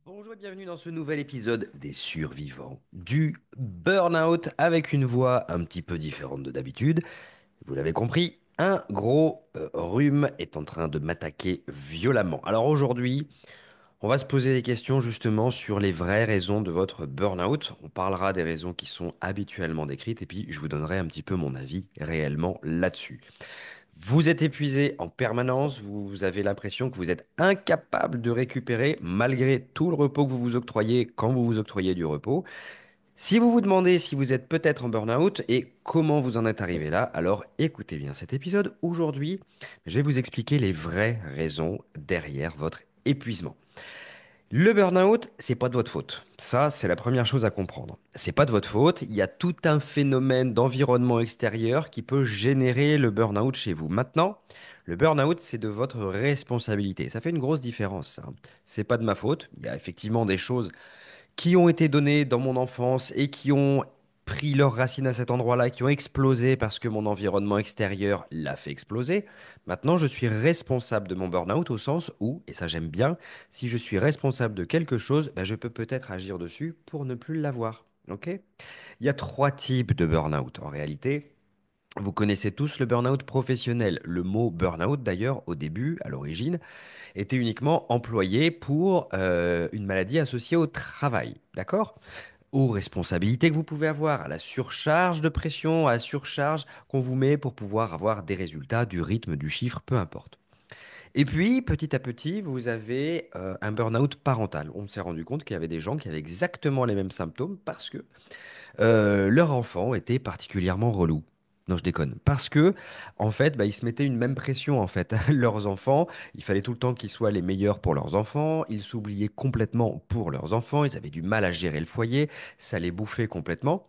Bonjour et bienvenue dans ce nouvel épisode des survivants du burn-out avec une voix un petit peu différente de d'habitude. Vous l'avez compris, un gros rhume est en train de m'attaquer violemment. Alors aujourd'hui, on va se poser des questions justement sur les vraies raisons de votre burn-out. On parlera des raisons qui sont habituellement décrites et puis je vous donnerai un petit peu mon avis réellement là-dessus. Vous êtes épuisé en permanence, vous avez l'impression que vous êtes incapable de récupérer malgré tout le repos que vous vous octroyez quand vous vous octroyez du repos. Si vous vous demandez si vous êtes peut-être en burn-out et comment vous en êtes arrivé là, alors écoutez bien cet épisode. Aujourd'hui, je vais vous expliquer les vraies raisons derrière votre épuisement. Le burn-out, c'est pas de votre faute. Ça, c'est la première chose à comprendre. C'est pas de votre faute. Il y a tout un phénomène d'environnement extérieur qui peut générer le burn-out chez vous. Maintenant, le burn-out, c'est de votre responsabilité. Ça fait une grosse différence, ça. C'est pas de ma faute. Il y a effectivement des choses qui ont été donnés dans mon enfance et qui ont pris leurs racines à cet endroit-là, qui ont explosé parce que mon environnement extérieur l'a fait exploser. Maintenant, je suis responsable de mon burn-out au sens où, et ça j'aime bien, si je suis responsable de quelque chose, ben, je peux peut-être agir dessus pour ne plus l'avoir. Ok? Il y a trois types de burn-out en réalité. Vous connaissez tous le burn-out professionnel. Le mot burn-out, d'ailleurs, au début, à l'origine, était uniquement employé pour une maladie associée au travail, d'accord? Aux responsabilités que vous pouvez avoir, à la surcharge de pression, à la surcharge qu'on vous met pour pouvoir avoir des résultats, du rythme, du chiffre, peu importe. Et puis, petit à petit, vous avez un burn-out parental. On s'est rendu compte qu'il y avait des gens qui avaient exactement les mêmes symptômes parce que leur enfant était particulièrement relou. Non, je déconne. Parce que, en fait, bah, ils se mettaient une même pression, en fait. Leurs enfants, il fallait tout le temps qu'ils soient les meilleurs pour leurs enfants. Ils s'oubliaient complètement pour leurs enfants. Ils avaient du mal à gérer le foyer. Ça les bouffait complètement.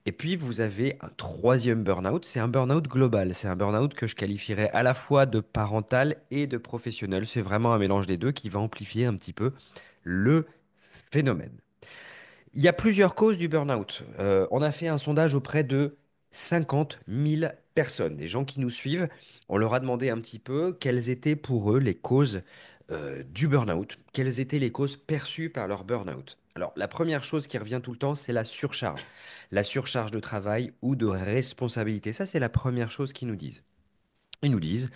Et puis, vous avez un troisième burn-out. C'est un burn-out global. C'est un burn-out que je qualifierais à la fois de parental et de professionnel. C'est vraiment un mélange des deux qui va amplifier un petit peu le phénomène. Il y a plusieurs causes du burn-out. On a fait un sondage auprès de 50 000 personnes, des gens qui nous suivent. On leur a demandé un petit peu quelles étaient pour eux les causes du burn-out, quelles étaient les causes perçues par leur burn-out. Alors, la première chose qui revient tout le temps, c'est la surcharge. La surcharge de travail ou de responsabilité. Ça, c'est la première chose qu'ils nous disent. Ils nous disent,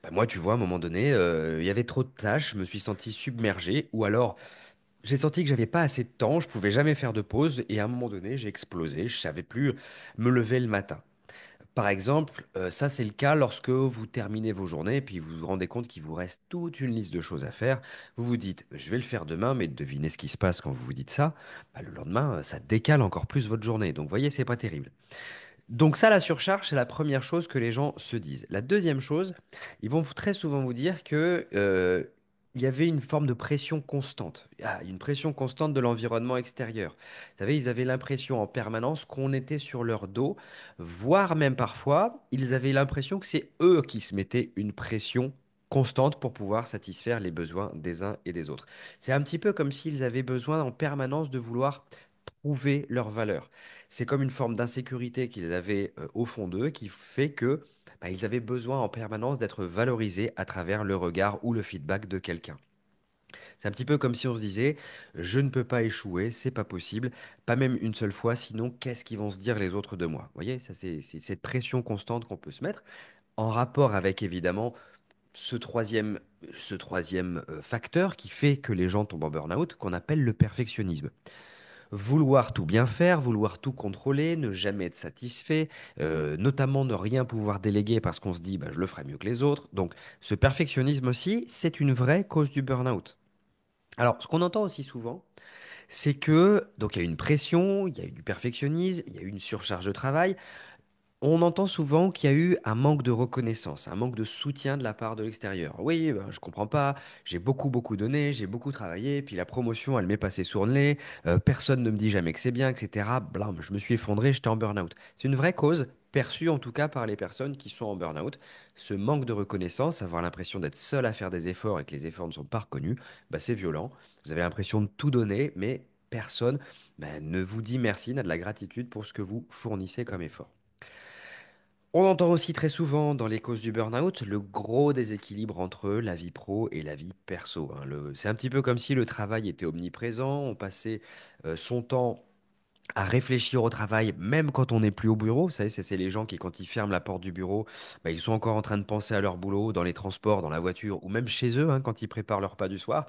bah moi, tu vois, à un moment donné, il y avait trop de tâches, je me suis senti submergé, ou alors j'ai senti que j'avais pas assez de temps, je pouvais jamais faire de pause et à un moment donné, j'ai explosé, je savais plus me lever le matin. Par exemple, ça c'est le cas lorsque vous terminez vos journées et puis vous vous rendez compte qu'il vous reste toute une liste de choses à faire. Vous vous dites, je vais le faire demain, mais devinez ce qui se passe quand vous vous dites ça. Bah, le lendemain, ça décale encore plus votre journée. Donc, vous voyez, c'est pas terrible. Donc ça, la surcharge, c'est la première chose que les gens se disent. La deuxième chose, ils vont très souvent vous dire que il y avait une forme de pression constante, une pression constante de l'environnement extérieur. Vous savez, ils avaient l'impression en permanence qu'on était sur leur dos, voire même parfois, ils avaient l'impression que c'est eux qui se mettaient une pression constante pour pouvoir satisfaire les besoins des uns et des autres. C'est un petit peu comme s'ils avaient besoin en permanence de vouloir prouver leur valeur. C'est comme une forme d'insécurité qu'ils avaient au fond d'eux qui fait que bah, ils avaient besoin en permanence d'être valorisés à travers le regard ou le feedback de quelqu'un. C'est un petit peu comme si on se disait, je ne peux pas échouer, c'est pas possible, pas même une seule fois, sinon qu'est-ce qu'ils vont se dire les autres de moi? Vous voyez, ça c'est cette pression constante qu'on peut se mettre en rapport avec évidemment ce troisième facteur qui fait que les gens tombent en burn-out, qu'on appelle le perfectionnisme. Vouloir tout bien faire, vouloir tout contrôler, ne jamais être satisfait, notamment ne rien pouvoir déléguer parce qu'on se dit bah, je le ferai mieux que les autres. Donc ce perfectionnisme aussi, c'est une vraie cause du burn-out. Alors ce qu'on entend aussi souvent, c'est que donc il y a une pression, il y a eu du perfectionnisme, il y a eu une surcharge de travail. On entend souvent qu'il y a eu un manque de reconnaissance, un manque de soutien de la part de l'extérieur. Oui, ben, je comprends pas, j'ai beaucoup donné, j'ai beaucoup travaillé, puis la promotion, elle m'est passée sur le nez, personne ne me dit jamais que c'est bien, etc. Blam, je me suis effondré, j'étais en burn-out. C'est une vraie cause, perçue en tout cas par les personnes qui sont en burn-out. Ce manque de reconnaissance, avoir l'impression d'être seul à faire des efforts et que les efforts ne sont pas reconnus, bah, c'est violent. Vous avez l'impression de tout donner, mais personne bah, ne vous dit merci, n'a de la gratitude pour ce que vous fournissez comme effort. On entend aussi très souvent dans les causes du burn-out le gros déséquilibre entre la vie pro et la vie perso, hein. C'est un petit peu comme si le travail était omniprésent, on passait son temps à réfléchir au travail, même quand on n'est plus au bureau. Vous savez, c'est les gens qui, quand ils ferment la porte du bureau, bah, ils sont encore en train de penser à leur boulot, dans les transports, dans la voiture, ou même chez eux, hein, quand ils préparent leur repas du soir.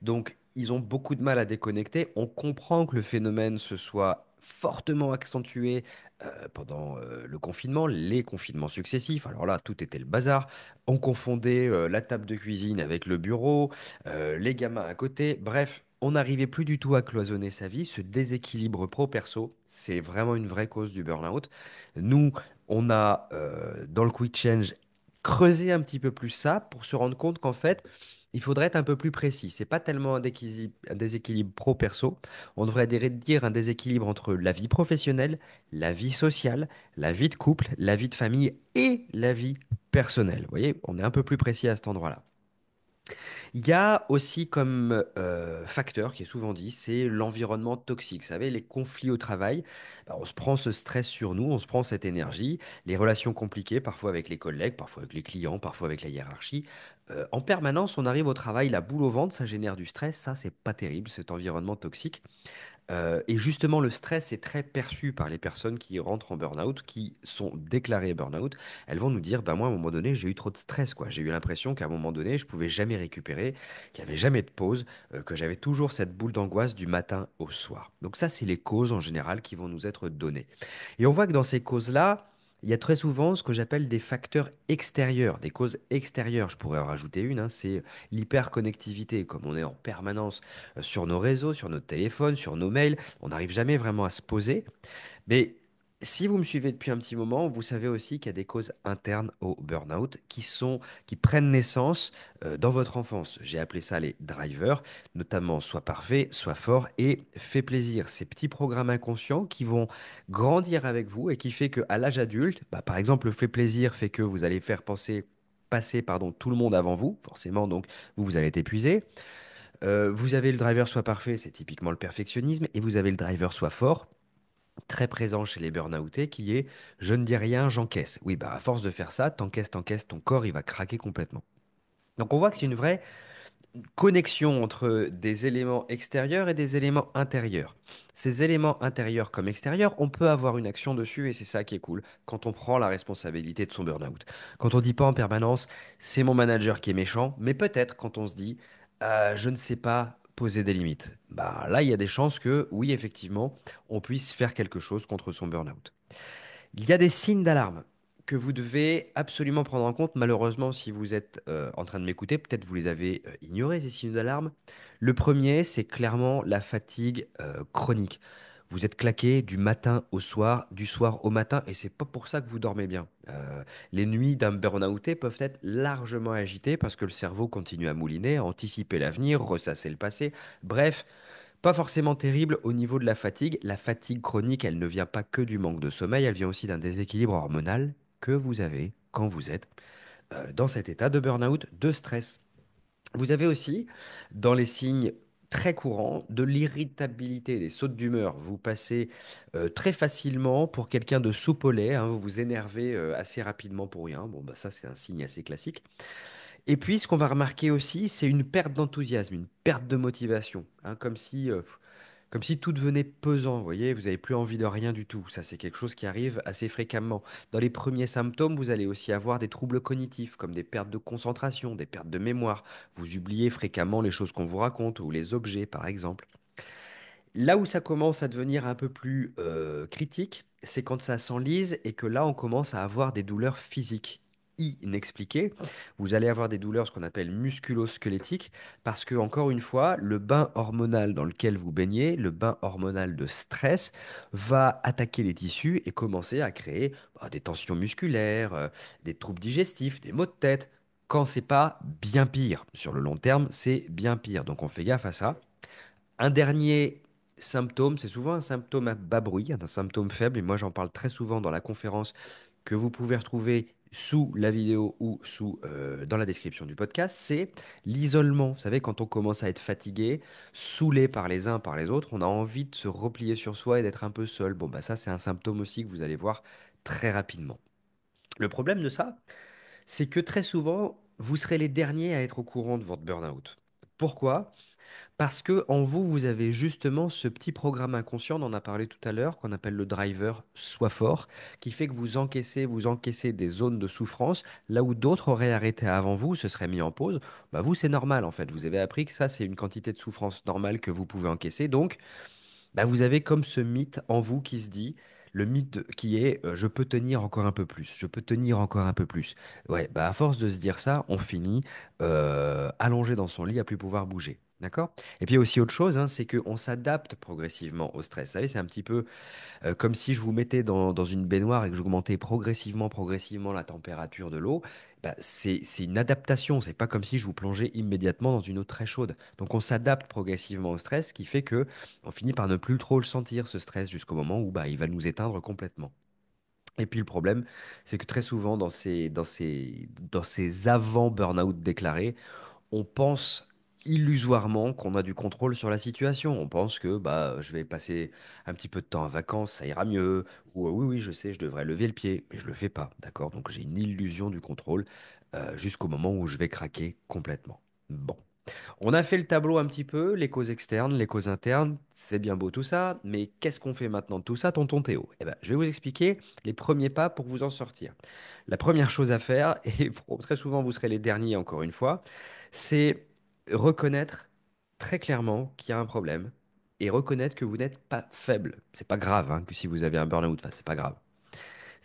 Donc, ils ont beaucoup de mal à déconnecter. On comprend que le phénomène se soit fortement accentué pendant le confinement, les confinements successifs. Alors là, tout était le bazar. On confondait la table de cuisine avec le bureau, les gamins à côté. Bref, on n'arrivait plus du tout à cloisonner sa vie. Ce déséquilibre pro-perso, c'est vraiment une vraie cause du burn-out. Nous, on a, dans le Quick Change, creusé un petit peu plus ça pour se rendre compte qu'en fait, il faudrait être un peu plus précis. C'est pas tellement un déséquilibre pro-perso. On devrait dire un déséquilibre entre la vie professionnelle, la vie sociale, la vie de couple, la vie de famille et la vie personnelle. Vous voyez, on est un peu plus précis à cet endroit-là. Il y a aussi comme facteur qui est souvent dit, c'est l'environnement toxique. Vous savez, les conflits au travail, bah, on se prend ce stress sur nous, on se prend cette énergie, les relations compliquées, parfois avec les collègues, parfois avec les clients, parfois avec la hiérarchie. En permanence, on arrive au travail, la boule au ventre, ça génère du stress, ça, c'est pas terrible, cet environnement toxique. Et justement, le stress est très perçu par les personnes qui rentrent en burn-out, qui sont déclarées burn-out. Elles vont nous dire, bah moi, à un moment donné, j'ai eu trop de stress, quoi. J'ai eu l'impression qu'à un moment donné, je pouvais jamais récupérer, qu'il n'y avait jamais de pause, que j'avais toujours cette boule d'angoisse du matin au soir. Donc ça, c'est les causes en général qui vont nous être données. Et on voit que dans ces causes-là, il y a très souvent ce que j'appelle des facteurs extérieurs, des causes extérieures. Je pourrais en rajouter une, hein, c'est l'hyperconnectivité. Comme on est en permanence sur nos réseaux, sur notre téléphone, sur nos mails, on n'arrive jamais vraiment à se poser. Mais si vous me suivez depuis un petit moment, vous savez aussi qu'il y a des causes internes au burn-out qui prennent naissance dans votre enfance. J'ai appelé ça les drivers, notamment Sois parfait, Sois fort et Fais plaisir. Ces petits programmes inconscients qui vont grandir avec vous et qui fait qu'à l'âge adulte, bah, par exemple, le Fais plaisir fait que vous allez passer pardon, tout le monde avant vous, forcément, donc vous allez être épuisé. Vous avez le driver soit parfait, c'est typiquement le perfectionnisme, et vous avez le driver soit fort, très présent chez les burn-outés, qui est je ne dis rien, j'encaisse. Oui, bah à force de faire ça, t'encaisses, t'encaisses, ton corps il va craquer complètement. Donc on voit que c'est une vraie connexion entre des éléments extérieurs et des éléments intérieurs. Ces éléments intérieurs comme extérieurs, on peut avoir une action dessus et c'est ça qui est cool quand on prend la responsabilité de son burn-out. Quand on dit pas en permanence, c'est mon manager qui est méchant, mais peut-être quand on se dit, je ne sais pas poser des limites. Bah là, il y a des chances que, oui, effectivement, on puisse faire quelque chose contre son burn-out. Il y a des signes d'alarme que vous devez absolument prendre en compte. Malheureusement, si vous êtes en train de m'écouter, peut-être vous les avez ignorés, ces signes d'alarme. Le premier, c'est clairement la fatigue chronique. Vous êtes claqué du matin au soir, du soir au matin, et c'est pas pour ça que vous dormez bien. Les nuits d'un burn-outé peuvent être largement agitées parce que le cerveau continue à mouliner, à anticiper l'avenir, ressasser le passé. Bref, pas forcément terrible au niveau de la fatigue. La fatigue chronique, elle ne vient pas que du manque de sommeil, elle vient aussi d'un déséquilibre hormonal que vous avez quand vous êtes dans cet état de burn-out, de stress. Vous avez aussi, dans les signes très courants, de l'irritabilité, des sautes d'humeur. Vous passez très facilement pour quelqu'un de soupe au lait, hein, vous vous énervez assez rapidement pour rien. Bon, bah ça, c'est un signe assez classique. Et puis, ce qu'on va remarquer aussi, c'est une perte d'enthousiasme, une perte de motivation, hein, comme si tout devenait pesant, vous voyez, vous n'avez plus envie de rien du tout. Ça, c'est quelque chose qui arrive assez fréquemment. Dans les premiers symptômes, vous allez aussi avoir des troubles cognitifs, comme des pertes de concentration, des pertes de mémoire. Vous oubliez fréquemment les choses qu'on vous raconte ou les objets, par exemple. Là où ça commence à devenir un peu plus critique, c'est quand ça s'enlise et que là, on commence à avoir des douleurs physiques inexpliquées. Vous allez avoir des douleurs, ce qu'on appelle musculo-squelettiques, parce que, encore une fois, le bain hormonal dans lequel vous baignez, le bain hormonal de stress, va attaquer les tissus et commencer à créer des tensions musculaires, des troubles digestifs, des maux de tête. Quand c'est pas bien pire. Sur le long terme, c'est bien pire. Donc on fait gaffe à ça. Un dernier symptôme, c'est souvent un symptôme à bas bruit, un symptôme faible, et moi j'en parle très souvent dans la conférence que vous pouvez retrouver sous la vidéo ou dans la description du podcast, c'est l'isolement. Vous savez, quand on commence à être fatigué, saoulé par les uns, par les autres, on a envie de se replier sur soi et d'être un peu seul. Bon, bah ça, c'est un symptôme aussi que vous allez voir très rapidement. Le problème de ça, c'est que très souvent, vous serez les derniers à être au courant de votre burn-out. Pourquoi? Parce que en vous, vous avez justement ce petit programme inconscient, on en a parlé tout à l'heure, qu'on appelle le driver Sois fort, qui fait que vous encaissez des zones de souffrance, là où d'autres auraient arrêté avant vous, se seraient mis en pause. Bah vous, c'est normal en fait. Vous avez appris que ça, c'est une quantité de souffrance normale que vous pouvez encaisser. Donc, bah, vous avez comme ce mythe en vous qui se dit, le qui est je peux tenir encore un peu plus, je peux tenir encore un peu plus. Ouais, bah à force de se dire ça, on finit allongé dans son lit à plus pouvoir bouger. D'accord? Et puis il y a aussi autre chose, hein, c'est qu'on s'adapte progressivement au stress. Vous savez, c'est un petit peu comme si je vous mettais dans une baignoire et que j'augmentais progressivement la température de l'eau. Bah, c'est une adaptation, c'est pas comme si je vous plongeais immédiatement dans une eau très chaude. Donc on s'adapte progressivement au stress, ce qui fait que on finit par ne plus trop le sentir, ce stress, jusqu'au moment où bah, il va nous éteindre complètement. Et puis le problème, c'est que très souvent, dans ces avant burn-out déclarés, on pense illusoirement qu'on a du contrôle sur la situation. On pense que bah, je vais passer un petit peu de temps en vacances, ça ira mieux. Ou oui, oui, je sais, je devrais lever le pied, mais je le fais pas, d'accord? Donc j'ai une illusion du contrôle jusqu'au moment où je vais craquer complètement. Bon. On a fait le tableau un petit peu, les causes externes, les causes internes, c'est bien beau tout ça, mais qu'est-ce qu'on fait maintenant de tout ça, tonton Théo? Eh ben, je vais vous expliquer les premiers pas pour vous en sortir. La première chose à faire, et très souvent vous serez les derniers encore une fois, c'est reconnaître très clairement qu'il y a un problème et reconnaître que vous n'êtes pas faible. C'est pas grave hein, que si vous avez un burn-out, enfin, c'est pas grave.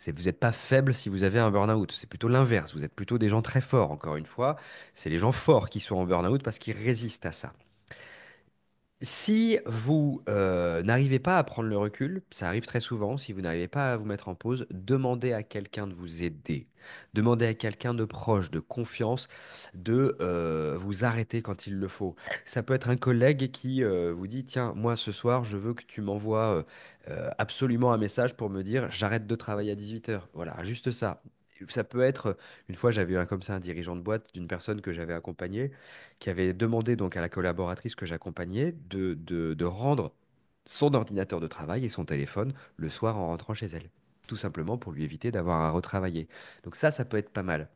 Vous n'êtes pas faible si vous avez un burn-out. C'est plutôt l'inverse. Vous êtes plutôt des gens très forts, encore une fois. C'est les gens forts qui sont en burn-out parce qu'ils résistent à ça. Si vous n'arrivez pas à prendre le recul, ça arrive très souvent, si vous n'arrivez pas à vous mettre en pause, demandez à quelqu'un de vous aider. Demandez à quelqu'un de proche, de confiance, de vous arrêter quand il le faut. Ça peut être un collègue qui vous dit, tiens, moi ce soir, je veux que tu m'envoies absolument un message pour me dire, j'arrête de travailler à 18 heures. Voilà, juste ça. Ça peut être, une fois j'avais eu un comme ça, un dirigeant de boîte d'une personne que j'avais accompagnée qui avait demandé donc à la collaboratrice que j'accompagnais de rendre son ordinateur de travail et son téléphone le soir en rentrant chez elle. Tout simplement pour lui éviter d'avoir à retravailler. Donc ça peut être pas mal.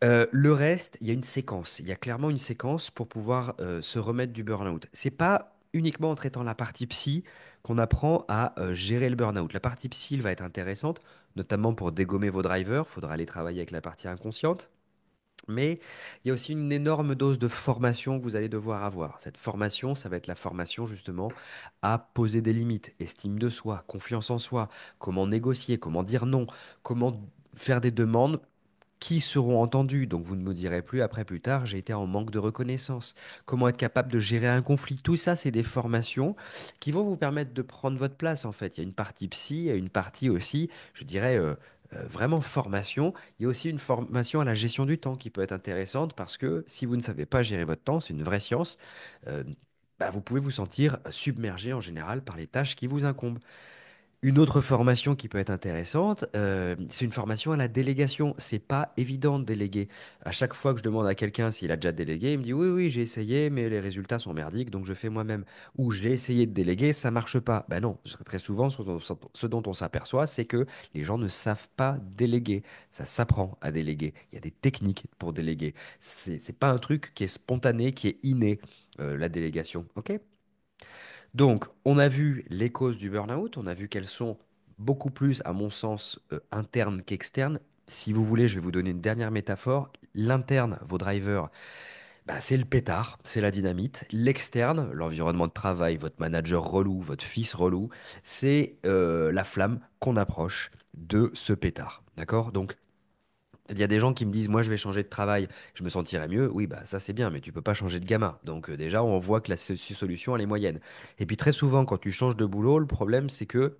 Le reste, il y a une séquence. Il y a clairement une séquence pour pouvoir se remettre du burn-out. C'est pas uniquement en traitant la partie psy qu'on apprend à gérer le burn-out. La partie psy, elle va être intéressante, notamment pour dégommer vos drivers. Il faudra aller travailler avec la partie inconsciente. Mais il y a aussi une énorme dose de formation que vous allez devoir avoir. Cette formation, ça va être la formation justement à poser des limites, estime de soi, confiance en soi, comment négocier, comment dire non, comment faire des demandes qui seront entendues. Donc vous ne me direz plus après, plus tard, j'ai été en manque de reconnaissance. Comment être capable de gérer un conflit. Tout ça, c'est des formations qui vont vous permettre de prendre votre place en fait. Il y a une partie psy et une partie aussi, je dirais, vraiment formation. Il y a aussi une formation à la gestion du temps qui peut être intéressante parce que si vous ne savez pas gérer votre temps, c'est une vraie science, euh, bah, vous pouvez vous sentir submergé en général par les tâches qui vous incombent. Une autre formation qui peut être intéressante, c'est une formation à la délégation. C'est pas évident de déléguer. À chaque fois que je demande à quelqu'un s'il a déjà délégué, il me dit oui, oui, j'ai essayé, mais les résultats sont merdiques, donc je fais moi-même. Ou j'ai essayé de déléguer, ça marche pas. Ben non, très souvent, ce dont on s'aperçoit, c'est que les gens ne savent pas déléguer. Ça s'apprend à déléguer. Il y a des techniques pour déléguer. C'est pas un truc qui est spontané, qui est inné, la délégation. Ok? Donc, on a vu les causes du burn-out, on a vu qu'elles sont beaucoup plus, à mon sens, internes qu'externes. Si vous voulez, je vais vous donner une dernière métaphore. L'interne, vos drivers, bah, c'est le pétard, c'est la dynamite. L'externe, l'environnement de travail, votre manager relou, votre fils relou, c'est la flamme qu'on approche de ce pétard. D'accord? Donc, il y a des gens qui me disent, moi je vais changer de travail, je me sentirai mieux. Oui, bah ça c'est bien, mais tu peux pas changer de gamin. Donc déjà, on voit que la solution, elle est moyenne. Et puis très souvent, quand tu changes de boulot, le problème c'est que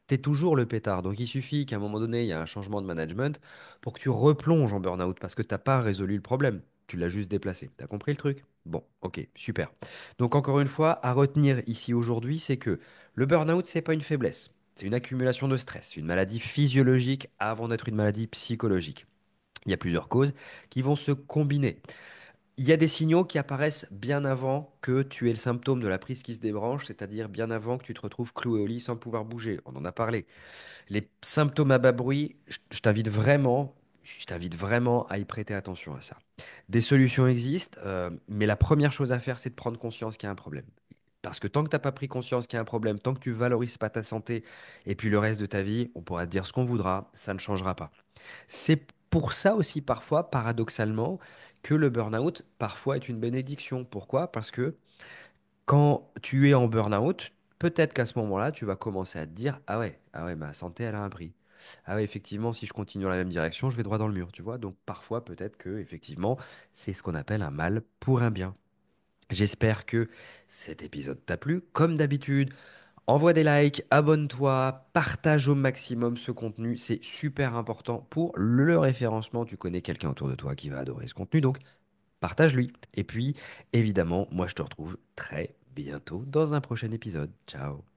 tu es toujours le pétard. Donc il suffit qu'à un moment donné, il y a un changement de management pour que tu replonges en burn-out parce que t'as pas résolu le problème. Tu l'as juste déplacé. T'as compris le truc? Bon, ok, super. Donc encore une fois, à retenir ici aujourd'hui, c'est que le burn-out, c'est pas une faiblesse. C'est une accumulation de stress, une maladie physiologique avant d'être une maladie psychologique. Il y a plusieurs causes qui vont se combiner. Il y a des signaux qui apparaissent bien avant que tu aies le symptôme de la prise qui se débranche, c'est-à-dire bien avant que tu te retrouves cloué au lit sans pouvoir bouger. On en a parlé. Les symptômes à bas bruit, je t'invite vraiment à y prêter attention à ça. Des solutions existent, mais la première chose à faire, c'est de prendre conscience qu'il y a un problème. Parce que tant que tu n'as pas pris conscience qu'il y a un problème, tant que tu valorises pas ta santé et puis le reste de ta vie, on pourra te dire ce qu'on voudra, ça ne changera pas. C'est pour ça aussi parfois, paradoxalement, que le burn-out parfois est une bénédiction. Pourquoi? Parce que quand tu es en burn-out, peut-être qu'à ce moment-là, tu vas commencer à te dire, ah ouais, ma santé, elle a un prix. Ah ouais, effectivement, si je continue dans la même direction, je vais droit dans le mur, tu vois. Donc parfois, peut-être que, effectivement, c'est ce qu'on appelle un mal pour un bien. J'espère que cet épisode t'a plu. Comme d'habitude, envoie des likes, abonne-toi, partage au maximum ce contenu. C'est super important pour le référencement. Tu connais quelqu'un autour de toi qui va adorer ce contenu, donc partage-lui. Et puis, évidemment, moi je te retrouve très bientôt dans un prochain épisode. Ciao.